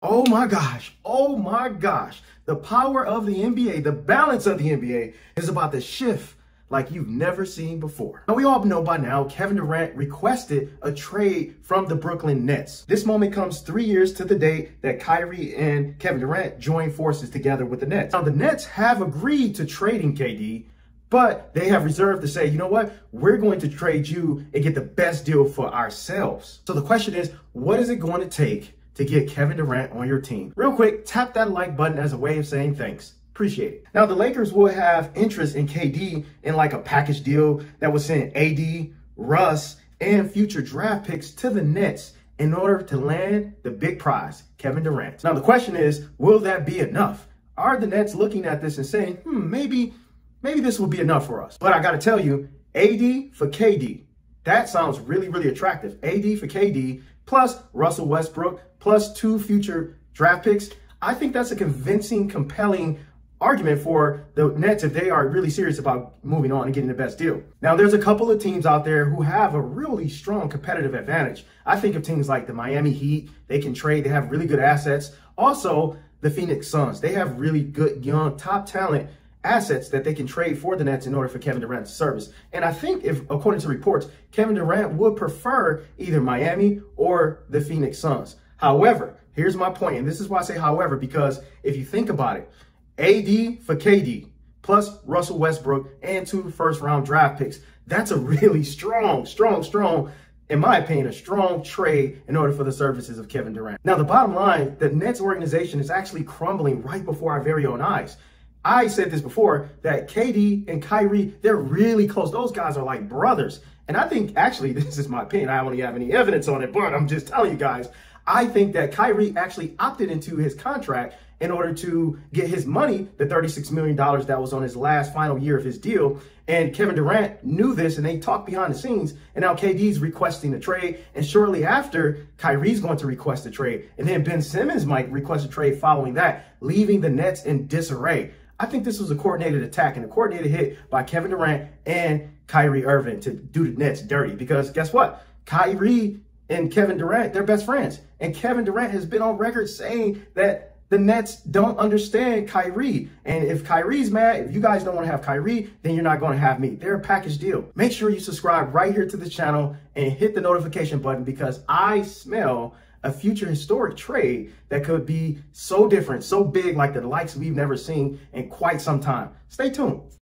Oh my gosh. Oh my gosh. The power of the NBA, the balance of the NBA is about to shift like you've never seen before. Now, we all know by now, Kevin Durant requested a trade from the Brooklyn Nets. This moment comes 3 years to the date that Kyrie and Kevin Durant joined forces together with the Nets. Now, the Nets have agreed to trading KD, but they have reserved to say, you know what, we're going to trade you and get the best deal for ourselves. So the question is, what is it going to take to get Kevin Durant on your team? Real quick, tap that like button as a way of saying thanks. Appreciate it. Now, the Lakers will have interest in KD in like a package deal that would send AD, Russ, and future draft picks to the Nets in order to land the big prize, Kevin Durant. Now, the question is, will that be enough? Are the Nets looking at this and saying, maybe this will be enough for us? But I got to tell you, AD for KD, that sounds really, really attractive. AD for KD plus Russell Westbrook plus 2 future draft picks. I think that's a convincing, compelling argument for the Nets if they are really serious about moving on and getting the best deal. Now, there's a couple of teams out there who have a really strong competitive advantage. I think of teams like the Miami Heat. They can trade. They have really good assets. Also, the Phoenix Suns. They have really good, young, top talent assets that they can trade for the Nets in order for Kevin Durant's service. And I think if, according to reports, Kevin Durant would prefer either Miami or the Phoenix Suns. However, here's my point, and this is why I say however, because if you think about it, AD for KD plus Russell Westbrook and 2 first-round draft picks, that's a really strong, in my opinion, a strong trade in order for the services of Kevin Durant. Now, the bottom line, the Nets organization is actually crumbling right before our very own eyes. I said this before, that KD and Kyrie, they're really close. Those guys are like brothers. And I think, actually, this is my opinion. I don't have any evidence on it, but I'm just telling you guys, I think that Kyrie actually opted into his contract in order to get his money, the $36 million that was on his last final year of his deal. And Kevin Durant knew this, and they talked behind the scenes. And now KD's requesting a trade. And shortly after, Kyrie's going to request a trade. And then Ben Simmons might request a trade following that, leaving the Nets in disarray. I think this was a coordinated attack and a coordinated hit by Kevin Durant and Kyrie Irving to do the Nets dirty. Because guess what? Kyrie and Kevin Durant, they're best friends. And Kevin Durant has been on record saying that the Nets don't understand Kyrie. And if Kyrie's mad, if you guys don't want to have Kyrie, then you're not going to have me. They're a package deal. Make sure you subscribe right here to the channel and hit the notification button, because I smell a future historic trade that could be so different, so big, like the likes we've never seen in quite some time. Stay tuned.